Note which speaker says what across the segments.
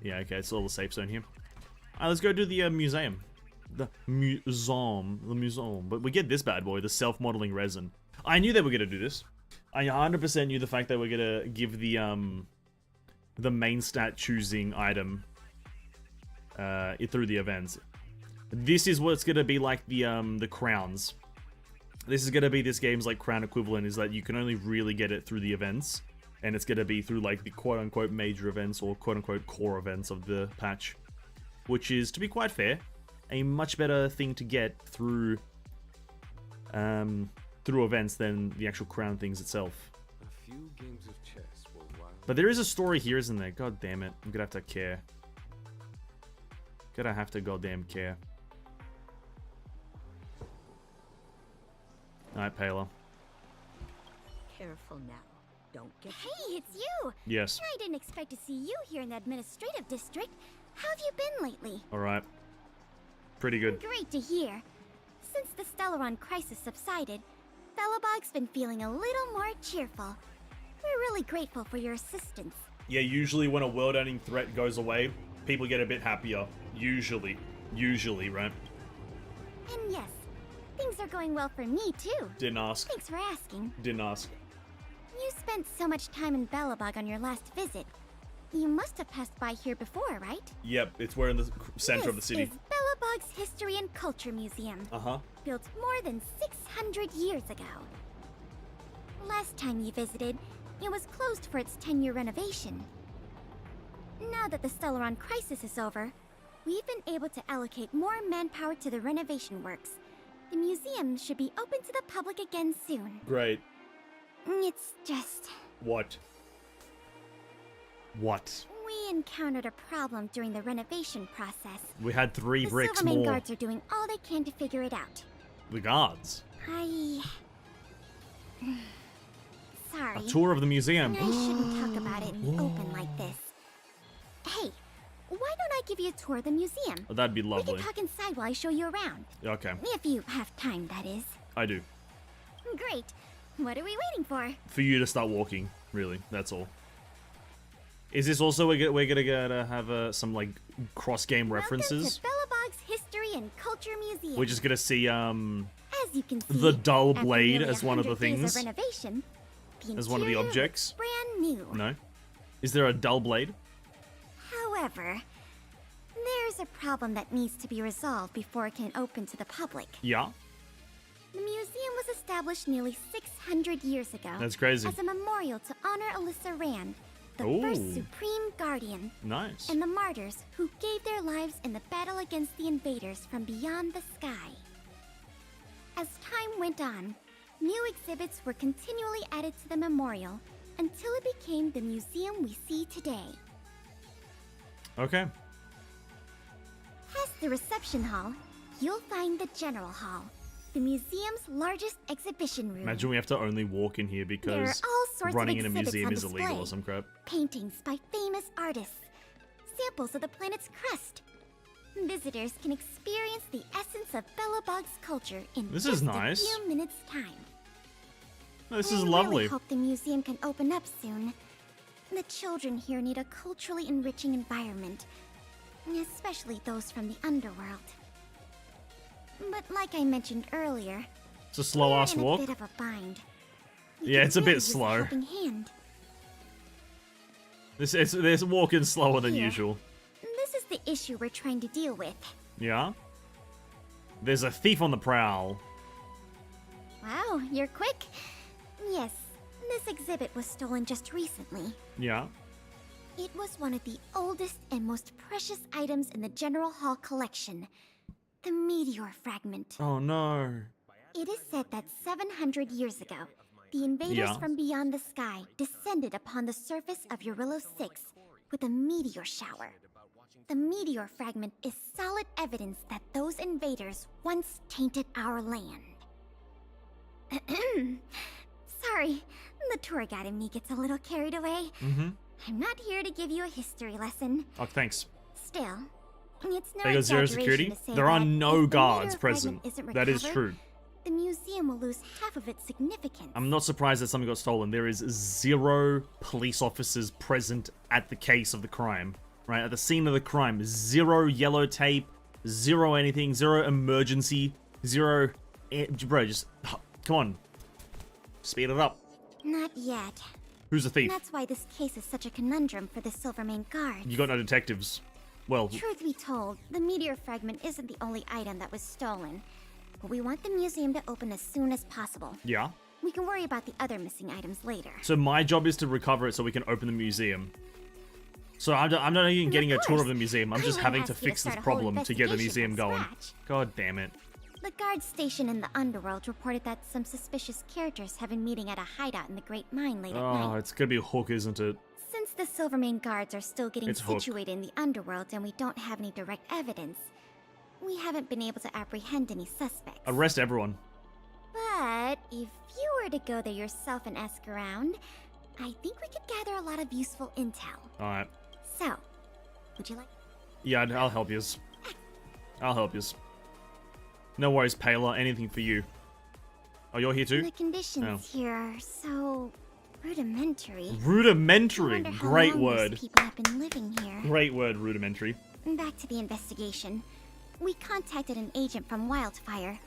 Speaker 1: Yeah, okay, it's all the safe zone here. Alright, let's go do the museum. The museum. But we get this bad boy, the self-modeling resin. I knew they were gonna do this. I 100% knew the fact they were gonna give the main stat choosing item through the events. This is what's gonna be like the crowns. This is gonna be this game's like crown equivalent, is that you can only really get it through the events, and it's gonna be through like the quote-unquote major events or quote-unquote core events of the patch, which is, to be quite fair, a much better thing to get through events than the actual crown things itself.
Speaker 2: A few games of chess were wild.
Speaker 1: But there is a story here, isn't there? God damn it. I'm gonna have to care. Gonna have to goddamn care. Alright, Payla.
Speaker 3: Careful now. Don't get...
Speaker 4: Hey, it's you!
Speaker 1: Yes.
Speaker 4: I didn't expect to see you here in the administrative district. How have you been lately?
Speaker 1: Alright. Pretty good.
Speaker 4: Great to hear. Since the Stellaron crisis subsided, Belobog's been feeling a little more cheerful. We're really grateful for your assistance.
Speaker 1: Yeah, usually when a world-ending threat goes away, people get a bit happier. Usually. Usually, right?
Speaker 4: And yes, things are going well for me too.
Speaker 1: Didn't ask.
Speaker 4: Thanks for asking.
Speaker 1: Didn't ask.
Speaker 4: You spent so much time in Belobog on your last visit. You must have passed by here before, right?
Speaker 1: Yep, we're in the center of the city.
Speaker 4: This is Belobog's History and Culture Museum.
Speaker 1: Uh-huh.
Speaker 4: Built more than 600 years ago. Last time you visited, it was closed for its 10-year renovation. Now that the Stellaron crisis is over, we've been able to allocate more manpower to the renovation works. The museum should be open to the public again soon.
Speaker 1: Great.
Speaker 4: It's just...
Speaker 1: What? What?
Speaker 4: We encountered a problem during the renovation process.
Speaker 1: We had 3 bricks
Speaker 4: The Silvermane
Speaker 1: more.
Speaker 4: guards are doing all they can to figure it out.
Speaker 1: The guards.
Speaker 4: Sorry.
Speaker 1: A tour of the museum.
Speaker 4: I shouldn't talk about it in the open like this. Hey, why don't I give you a tour of the museum?
Speaker 1: Oh, that'd be
Speaker 4: We
Speaker 1: lovely.
Speaker 4: can talk inside while I show you around.
Speaker 1: Okay,
Speaker 4: If you have time, that is.
Speaker 1: I do.
Speaker 4: Great. What are we waiting for?
Speaker 1: For you to start walking, really. That's all. Is this also we're gonna have some like cross-game references?
Speaker 4: Welcome to Belobog's History and Culture Museum.
Speaker 1: We're just gonna see
Speaker 4: As you can see,
Speaker 1: the dull
Speaker 4: after
Speaker 1: blade
Speaker 4: nearly
Speaker 1: as one of the
Speaker 4: 100 days
Speaker 1: things.
Speaker 4: of renovation,
Speaker 1: As one of the
Speaker 4: interior
Speaker 1: objects.
Speaker 4: looks brand new.
Speaker 1: No. Is there a dull blade?
Speaker 4: However, there's a problem that needs to be resolved before it can open to the public.
Speaker 1: Yeah.
Speaker 4: The museum was established nearly 600 years ago.
Speaker 1: That's crazy.
Speaker 4: As a memorial to honor Alyssa Rand, the
Speaker 1: Ooh.
Speaker 4: first Supreme Guardian,
Speaker 1: Nice.
Speaker 4: and the martyrs who gave their lives in the battle against the invaders from beyond the sky. As time went on, new exhibits were continually added to the memorial until it became the museum we see today.
Speaker 1: Okay.
Speaker 4: Past the reception hall, you'll find the General Hall, the museum's largest exhibition room.
Speaker 1: Imagine we have to only walk in here
Speaker 4: There are
Speaker 1: because
Speaker 4: all sorts
Speaker 1: running
Speaker 4: of
Speaker 1: in a
Speaker 4: exhibits
Speaker 1: museum
Speaker 4: on
Speaker 1: is illegal
Speaker 4: display.
Speaker 1: or some crap.
Speaker 4: Paintings by famous artists, samples of the planet's crust. Visitors can experience the essence of Belobog's culture in
Speaker 1: This
Speaker 4: just
Speaker 1: is nice.
Speaker 4: a few minutes' time.
Speaker 1: This
Speaker 4: I
Speaker 1: is
Speaker 4: really
Speaker 1: lovely.
Speaker 4: hope the museum can open up soon. The children here need a culturally enriching environment, especially those from the underworld. But like I mentioned earlier,
Speaker 1: It's a slow ass
Speaker 4: we're in
Speaker 1: walk.
Speaker 4: a bit of a bind. We
Speaker 1: Yeah,
Speaker 4: could
Speaker 1: it's a bit
Speaker 4: really use
Speaker 1: slow.
Speaker 4: helping hand.
Speaker 1: This walking slower than
Speaker 4: Here.
Speaker 1: usual.
Speaker 4: This is the issue we're trying to deal with.
Speaker 1: Yeah. There's a thief on the prowl.
Speaker 4: Wow, you're quick. Yes, this exhibit was stolen just recently.
Speaker 1: Yeah.
Speaker 4: It was one of the oldest and most precious items in the General Hall collection. The meteor fragment.
Speaker 1: Oh no.
Speaker 4: It is said that 700 years ago, the invaders
Speaker 1: Yeah.
Speaker 4: from beyond the sky descended upon the surface of Eurillo 6 with a meteor shower. The meteor fragment is solid evidence that those invaders once tainted our land. Sorry, the tour guide in me gets a little carried away.
Speaker 1: Mm-hmm.
Speaker 4: I'm not here to give you a history lesson.
Speaker 1: Oh, thanks.
Speaker 4: Still, it's no
Speaker 1: They got zero
Speaker 4: exaggeration
Speaker 1: security.
Speaker 4: to say
Speaker 1: There are
Speaker 4: that
Speaker 1: no
Speaker 4: if the
Speaker 1: guards
Speaker 4: meteor
Speaker 1: present.
Speaker 4: fragment isn't
Speaker 1: That is
Speaker 4: recovered,
Speaker 1: true.
Speaker 4: the museum will lose half of its significance.
Speaker 1: I'm not surprised that something got stolen. There is 0 police officers present at the case of the crime. right, at the scene of the crime. 0 yellow tape, 0 anything, 0 emergency, 0... Bro, just... Come on. Speed it up.
Speaker 4: Not yet.
Speaker 1: Who's the thief?
Speaker 4: And that's why this case is such a conundrum for the Silvermane Guard.
Speaker 1: You got no detectives. Well,
Speaker 4: Truth be told, the meteor fragment isn't the only item that was stolen. But we want the museum to open as soon as possible.
Speaker 1: yeah.
Speaker 4: We can worry about the other missing items later.
Speaker 1: So my job is to recover it so we can open the museum. So I'm not even getting a tour of the museum. I'm just having to fix this problem to get the museum going. God damn it.
Speaker 4: The guard station in the underworld reported that some suspicious characters have been meeting at a hideout in the Great Mine late at
Speaker 1: Oh,
Speaker 4: night.
Speaker 1: it's gonna be a hook, isn't it?
Speaker 4: Since the Silvermane guards are still getting
Speaker 1: It's Hook.
Speaker 4: situated in the underworld and we don't have any direct evidence, we haven't been able to apprehend any suspects.
Speaker 1: Arrest everyone.
Speaker 4: But if you were to go there yourself and ask around, I think we could gather a lot of useful intel.
Speaker 1: Alright.
Speaker 4: So, would you like?
Speaker 1: Yeah, I'll help yous. I'll help yous. No worries, Paler. Anything for you. Oh, you're here too?
Speaker 4: The conditions
Speaker 1: Oh.
Speaker 4: here are so rudimentary. I
Speaker 1: Rudimentary.
Speaker 4: wonder how
Speaker 1: Great
Speaker 4: long
Speaker 1: word.
Speaker 4: these people have been living here.
Speaker 1: Great word, rudimentary.
Speaker 4: Back to the investigation. We contacted an agent from Wildfire.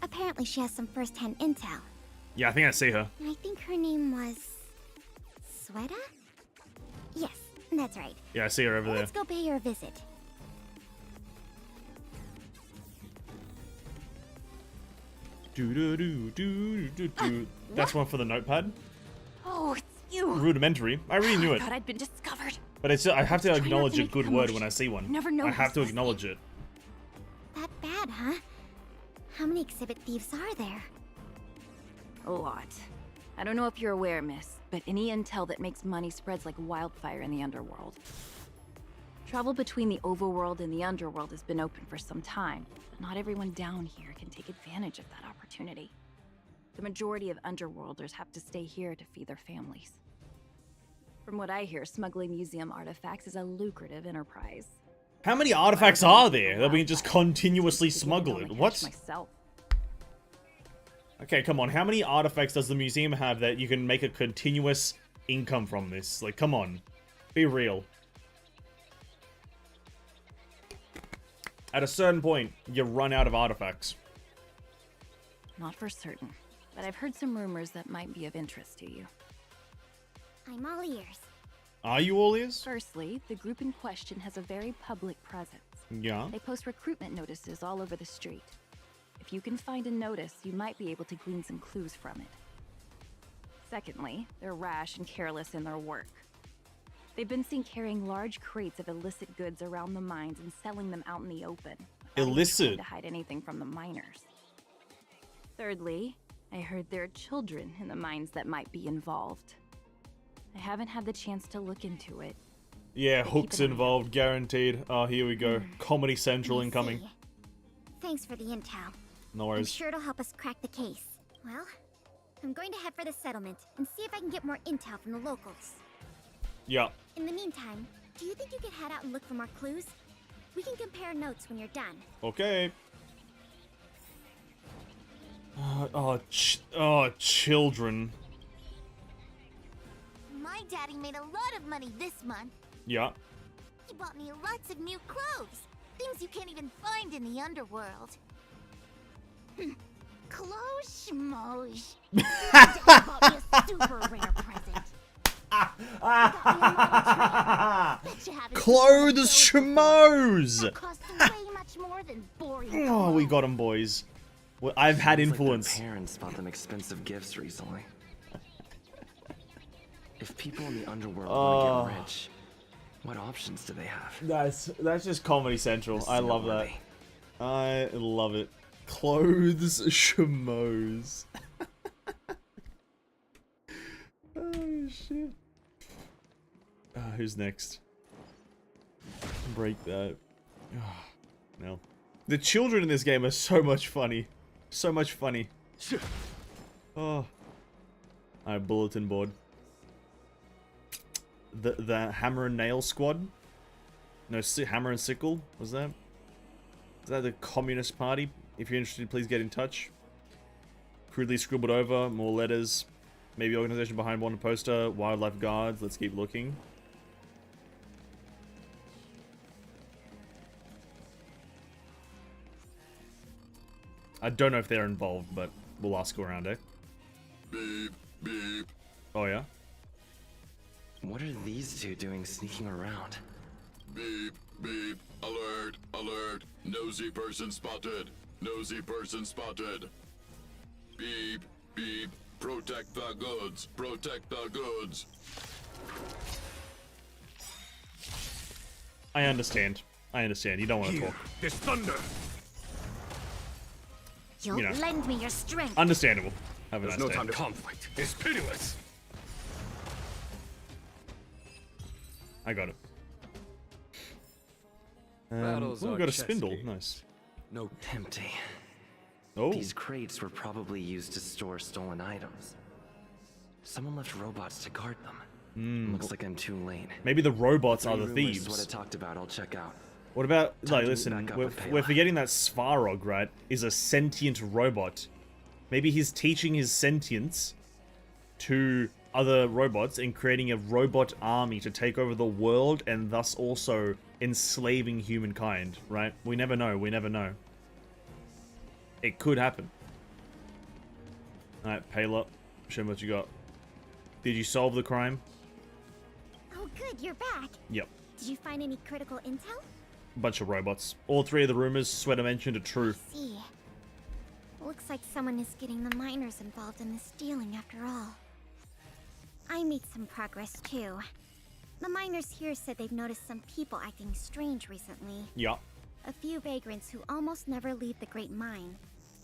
Speaker 4: Apparently she has some first-hand intel.
Speaker 1: Yeah, I think I see her.
Speaker 4: I think her name was... Sweta? Yes, that's right.
Speaker 1: Yeah, I see her over there.
Speaker 4: Let's go pay her a visit.
Speaker 1: That's one for the notepad.
Speaker 3: Oh, it's you.
Speaker 1: Rudimentary. I really knew
Speaker 3: I
Speaker 1: it.
Speaker 3: thought I'd been discovered.
Speaker 1: But it's, I have to
Speaker 3: Try not to
Speaker 1: acknowledge a
Speaker 3: make
Speaker 1: good word when I see one.
Speaker 3: Never
Speaker 1: I
Speaker 3: noticed
Speaker 1: have to
Speaker 3: this.
Speaker 1: acknowledge it.
Speaker 4: That bad, huh? How many exhibit thieves are there?
Speaker 3: A lot. I don't know if you're aware, miss, but any intel that makes money spreads like wildfire in the underworld. Travel between the overworld and the underworld has been open for some time, but not everyone down here can take advantage of that opportunity. The majority of underworlders have to stay here to feed their families. From what I hear, smuggling museum artifacts is a lucrative enterprise.
Speaker 1: How many artifacts are there that we can just continuously smuggle
Speaker 3: Didn't
Speaker 1: it?
Speaker 3: know the
Speaker 1: What?
Speaker 3: catch myself.
Speaker 1: Okay, come on. How many artifacts does the museum have that you can make a continuous income from this? Like, come on. Be real. At a certain point, you run out of artifacts.
Speaker 3: Not for certain, but I've heard some rumors that might be of interest to you.
Speaker 4: I'm all ears.
Speaker 1: Are you all ears?
Speaker 3: Firstly, the group in question has a very public presence.
Speaker 1: Yeah.
Speaker 3: They post recruitment notices all over the street. If you can find a notice, you might be able to glean some clues from it. Secondly, they're rash and careless in their work. They've been seen carrying large crates of illicit goods around the mines and selling them out in the open. without even
Speaker 1: Illicit?
Speaker 3: trying to hide anything from the miners. Thirdly, I heard there are children in the mines that might be involved. I haven't had the chance to look into it.
Speaker 1: Yeah,
Speaker 3: Keep
Speaker 1: hooks
Speaker 3: an eye out.
Speaker 1: involved, guaranteed. Oh, here we go. Comedy Central
Speaker 4: I
Speaker 1: incoming.
Speaker 4: see. Thanks for the intel.
Speaker 1: No
Speaker 4: I'm
Speaker 1: worries.
Speaker 4: sure it'll help us crack the case. Well, I'm going to head for the settlement and see if I can get more intel from the locals.
Speaker 1: Yeah.
Speaker 4: In the meantime, do you think you could head out and look for more clues? We can compare notes when you're done.
Speaker 1: Okay. Children.
Speaker 5: My daddy made a lot of money this month.
Speaker 1: Yeah.
Speaker 5: He bought me lots of new clothes. Things you can't even find in the underworld. Clothes schmoes. Daddy bought me a super rare present. Bet you haven't
Speaker 1: Clothes
Speaker 5: seen one of those
Speaker 1: schmoes!
Speaker 5: before. That costs way much more than boring
Speaker 1: Oh, we
Speaker 5: clothes.
Speaker 1: got them, boys. Well, I've had
Speaker 6: Seems like their
Speaker 1: influence.
Speaker 6: parents bought them expensive gifts recently. If people in the underworld want to get rich, what options do they have?
Speaker 1: That's just Comedy Central.
Speaker 6: This is
Speaker 1: I love that.
Speaker 6: noteworthy.
Speaker 1: I love it. Clothes schmoes. Oh shit. Who's next? Break that. No. The children in this game are so much funny. So much funny. Oh. Alright, bulletin board. The Hammer and Nail Squad? No, Hammer and Sickle? Was that? Is that the Communist Party? If you're interested, please get in touch. Crudely scribbled over, more letters. Maybe organization behind wanted poster, Wildlife Guards, let's keep looking. I don't know if they're involved, but we'll ask around, eh?
Speaker 7: Beep, beep,
Speaker 1: Oh, yeah?
Speaker 6: What are these two doing sneaking around?
Speaker 7: beep, beep. Alert, alert. Nosy person spotted. Nosy person spotted. Beep, beep. Protect the goods. Protect the goods.
Speaker 1: I understand. I understand. You don't want to talk.
Speaker 8: There's thunder.
Speaker 5: You'll
Speaker 1: You know.
Speaker 5: lend me your strength.
Speaker 1: Understandable. Have a
Speaker 8: There's
Speaker 1: nice
Speaker 8: no
Speaker 1: day.
Speaker 8: time to conflict. It's pitiless.
Speaker 1: I got it.
Speaker 2: Battles
Speaker 1: Oh, we
Speaker 2: are
Speaker 1: got a
Speaker 2: chess
Speaker 1: spindle.
Speaker 2: games.
Speaker 1: Nice.
Speaker 2: No,
Speaker 6: Empty.
Speaker 1: Oh,
Speaker 6: These crates were probably used to store stolen items. Someone left robots to guard them. Looks like I'm too late.
Speaker 1: maybe the robots are the
Speaker 6: Rumors is what I
Speaker 1: thieves.
Speaker 6: talked about. I'll check out.
Speaker 1: What about,
Speaker 6: Time
Speaker 1: like,
Speaker 6: to meet
Speaker 1: listen,
Speaker 6: back up
Speaker 1: we're,
Speaker 6: with Pela.
Speaker 1: we're forgetting that Svarog, right, is a sentient robot. Maybe he's teaching his sentience to other robots and creating a robot army to take over the world and thus also enslaving humankind, right? We never know, we never know. It could happen. Alright, Pela, show me what you got. Did you solve the crime?
Speaker 4: Oh, good, you're back.
Speaker 1: Yep.
Speaker 4: Did you find any critical intel?
Speaker 1: Bunch of robots. All three of the rumors Sweater mentioned are true.
Speaker 4: See. Looks like someone is getting the miners involved in the stealing after all. I made some progress too. The miners here said they've noticed some people acting strange recently.
Speaker 1: Yeah.
Speaker 4: A few vagrants who almost never leave the Great Mine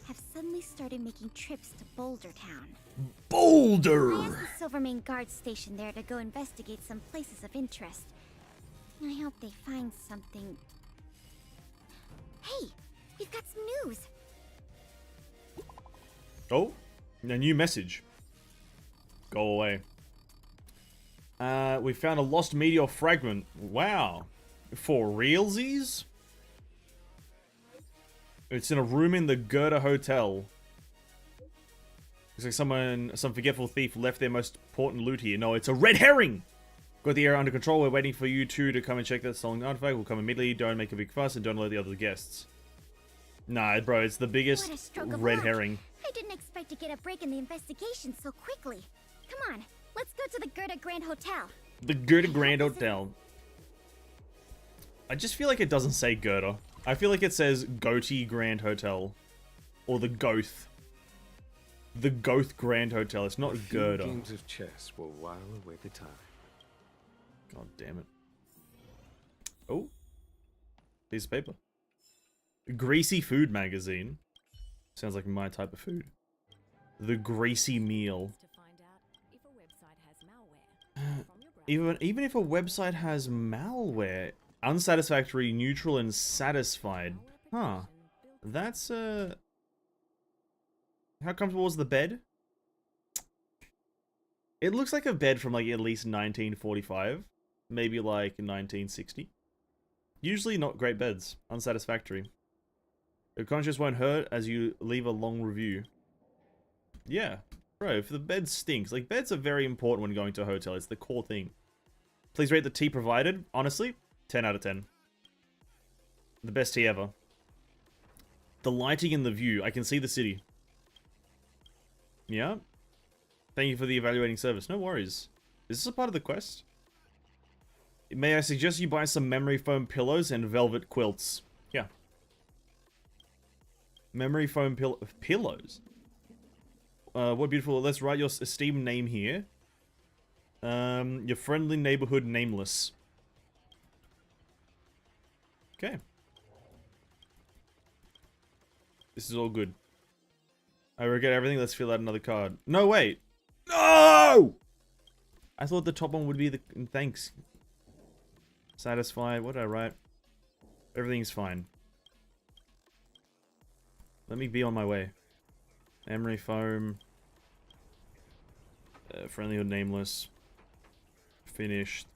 Speaker 4: have suddenly started making trips to Boulder Town. I
Speaker 1: Boulder!
Speaker 4: asked the Silvermane Guard station there to go investigate some places of interest. I hope they find something. Hey, we've got some news.
Speaker 1: Oh, a new message. Go away. We found a lost meteor fragment. Wow. For realsies? It's in a room in the Goethe Hotel. Looks like some forgetful thief left their most important loot here. No, it's a red herring! Got the area under control. We're waiting for you two to come and check that stolen artifact. We'll come immediately. Don't make a big fuss and don't alert the other guests. Nah, bro, it's the
Speaker 4: What a
Speaker 1: biggest
Speaker 4: stroke of
Speaker 1: red
Speaker 4: luck.
Speaker 1: herring.
Speaker 4: I didn't expect to get a break in the investigation so quickly. Come on, let's go to the Goethe Grand Hotel.
Speaker 1: The Goethe Grand Hotel. I just feel like it doesn't say Goethe. I feel like it says Goethe Grand Hotel. Or the Goeth. The Goeth Grand Hotel. It's not
Speaker 2: a few
Speaker 1: Goethe.
Speaker 2: games of chess will while away the time.
Speaker 1: God damn it. Oh. Piece of paper. Greasy Food Magazine. Sounds like my type of food. The Greasy Meal. Even if a website has malware. Unsatisfactory, neutral, and satisfied. Huh. That's, How comfortable was the bed? It looks like a bed from, like, at least 1945. Maybe, like, 1960. Usually not great beds. Unsatisfactory. Your conscience won't hurt as you leave a long review. Yeah. Bro, if the bed stinks... Like, beds are very important when going to a hotel. It's the core thing. Please rate the tea provided. Honestly, 10 out of 10. The best tea ever. The lighting and the view. I can see the city. Yeah. Thank you for the evaluating service. No worries. Is this a part of the quest? May I suggest you buy some memory foam pillows and velvet quilts? Yeah. Memory foam pillows? What beautiful. Let's write your esteemed name here. Your friendly neighborhood nameless. Okay. This is all good. I regret everything. Let's fill out another card. No, wait. No! I thought the top one would be the thanks. Satisfied. What did I write? Everything's fine. Let me be on my way. Memory foam. Friendlyhood nameless. Finished.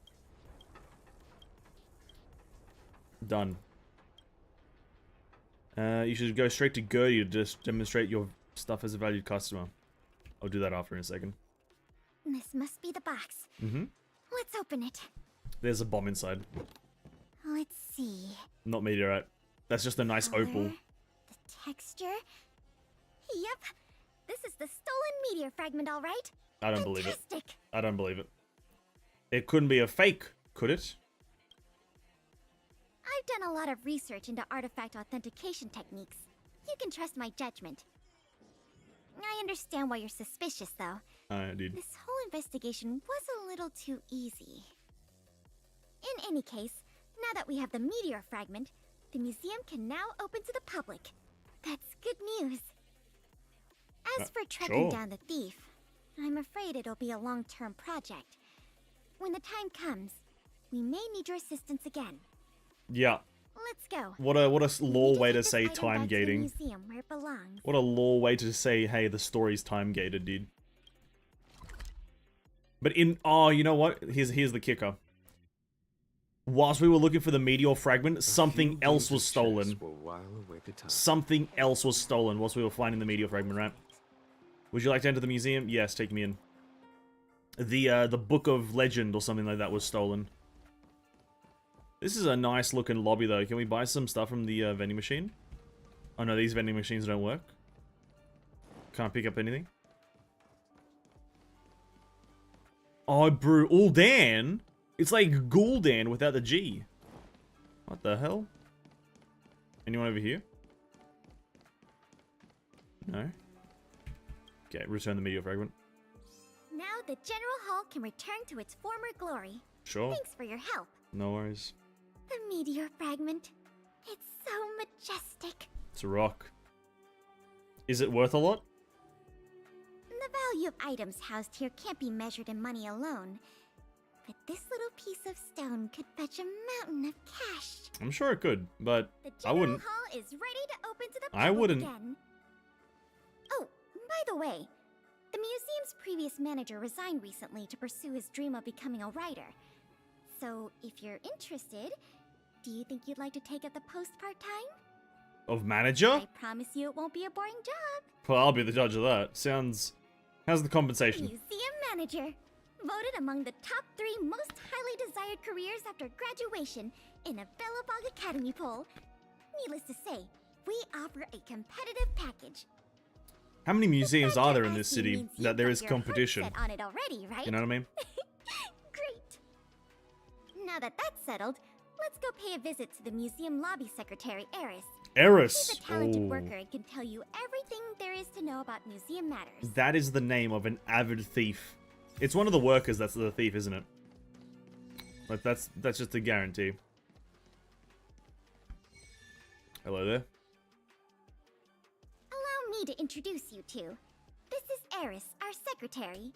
Speaker 1: Done. You should go straight to Gertie to just demonstrate your stuff as a valued customer. I'll do that after in a second.
Speaker 4: This must be the box.
Speaker 1: Mm-hmm.
Speaker 4: Let's open it.
Speaker 1: There's a bomb inside.
Speaker 4: Let's see.
Speaker 1: Not meteorite. That's just a nice
Speaker 4: Color,
Speaker 1: opal.
Speaker 4: The texture. Yep. This is the stolen meteor fragment, all right?
Speaker 1: I don't believe it.
Speaker 4: Fantastic.
Speaker 1: I don't believe it. It couldn't be a fake, could it?
Speaker 4: I've done a lot of research into artifact authentication techniques. You can trust my judgment. I understand why you're suspicious, though.
Speaker 1: Dude.
Speaker 4: This whole investigation was a little too easy. In any case, now that we have the meteor fragment, the museum can now open to the public. That's good news. As for tracking
Speaker 1: sure.
Speaker 4: down the thief, I'm afraid it'll be a long-term project. When the time comes, we may need your assistance again.
Speaker 1: Yeah.
Speaker 4: Let's go.
Speaker 1: What a
Speaker 4: We
Speaker 1: lore
Speaker 4: need to
Speaker 1: way
Speaker 4: get
Speaker 1: to
Speaker 4: this
Speaker 1: say
Speaker 4: item
Speaker 1: time
Speaker 4: back to the
Speaker 1: gating.
Speaker 4: museum where it belongs.
Speaker 1: What a lore way to say, hey, the story's time gated, dude. But you know what? Here's the kicker. Whilst we were looking for the meteor fragment, something else was stolen. Something else was stolen whilst we were finding the meteor fragment, right? Would you like to enter the museum? Yes, take me in. The Book of Legend or something like that was stolen. This is a nice looking lobby though. Can we buy some stuff from the vending machine? Oh no, these vending machines don't work. Can't pick up anything. Oh, bro, Ul'dan? It's like Gul'dan without the G. What the hell? Anyone over here? No? Okay, return the meteor fragment.
Speaker 4: Now the General Hall can return to its former glory.
Speaker 1: Sure.
Speaker 4: Thanks for your help.
Speaker 1: No worries.
Speaker 4: The meteor fragment. It's so majestic.
Speaker 1: It's a rock. Is it worth a lot?
Speaker 4: The value of items housed here can't be measured in money alone. But this little piece of stone could fetch a mountain of cash.
Speaker 1: I'm sure it could, but
Speaker 4: The
Speaker 1: I
Speaker 4: General
Speaker 1: wouldn't.
Speaker 4: Hall is ready to open to the
Speaker 1: I
Speaker 4: public
Speaker 1: wouldn't.
Speaker 4: again. Oh, by the way, the museum's previous manager resigned recently to pursue his dream of becoming a writer. So, if you're interested, do you think you'd like to take up the post part-time?
Speaker 1: Of manager?
Speaker 4: I promise you it won't be a boring job.
Speaker 1: Well, I'll be the judge of that. Sounds... How's the compensation?
Speaker 4: Museum manager. Voted among the top 3 most highly desired careers after graduation in a Belobog Academy poll. Needless to say, we offer a competitive package.
Speaker 1: How many museums
Speaker 4: The fact
Speaker 1: are there
Speaker 4: you're
Speaker 1: in this
Speaker 4: asking
Speaker 1: city
Speaker 4: means
Speaker 1: that
Speaker 4: you've
Speaker 1: there
Speaker 4: got
Speaker 1: is
Speaker 4: your heart
Speaker 1: competition?
Speaker 4: set on it already, right?
Speaker 1: You know what I mean?
Speaker 4: Great. Now that that's settled, let's go pay a visit to the museum lobby secretary, Eris.
Speaker 1: Eris!
Speaker 4: She's a talented
Speaker 1: Ooh.
Speaker 4: worker and can tell you everything there is to know about museum matters.
Speaker 1: That is the name of an avid thief. It's one of the workers that's the thief, isn't it? Like, that's just a guarantee. Hello there.
Speaker 4: Allow me to introduce you two. This is Eris, our secretary.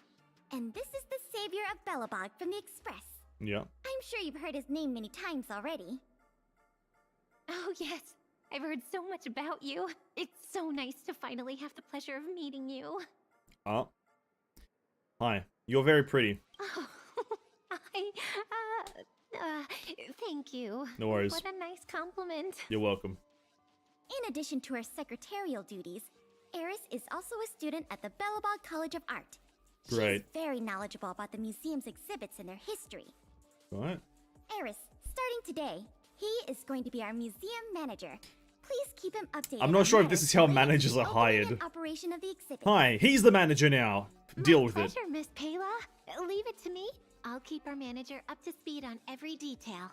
Speaker 4: And this is the savior of Belobog from the Express.
Speaker 1: Yeah.
Speaker 4: I'm sure you've heard his name many times already.
Speaker 9: Oh, yes. I've heard so much about you. It's so nice to finally have the pleasure of meeting you.
Speaker 1: Hi. You're very pretty.
Speaker 9: Oh, thank you.
Speaker 1: No worries.
Speaker 9: What a nice compliment.
Speaker 1: You're welcome.
Speaker 4: In addition to her secretarial duties, Eris is also a student at the Belobog College of Art.
Speaker 1: Great.
Speaker 4: She's very knowledgeable about the museum's exhibits and their history.
Speaker 1: Right.
Speaker 4: Eris, starting today, he is going to be our museum manager. Please keep him updated.
Speaker 1: I'm not
Speaker 4: on
Speaker 1: sure if this
Speaker 4: matters
Speaker 1: is how
Speaker 4: related to
Speaker 1: managers
Speaker 4: the
Speaker 1: are
Speaker 4: opening and
Speaker 1: hired.
Speaker 4: Operation of the exhibit.
Speaker 1: Hi, he's the manager now. Deal
Speaker 9: My
Speaker 1: with it.
Speaker 9: pleasure, Miss Payla. Leave it to me. I'll keep our manager up to speed on every detail.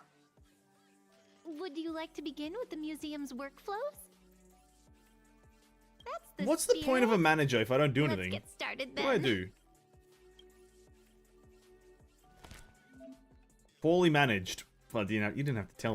Speaker 9: Would you like to begin with the museum's workflows? That's the
Speaker 1: What's the point of a
Speaker 9: spirit.
Speaker 1: manager if I don't do
Speaker 9: Let's
Speaker 1: anything?
Speaker 9: get started
Speaker 1: What
Speaker 9: then.
Speaker 1: do I do? Poorly managed. Well, you didn't have to tell me.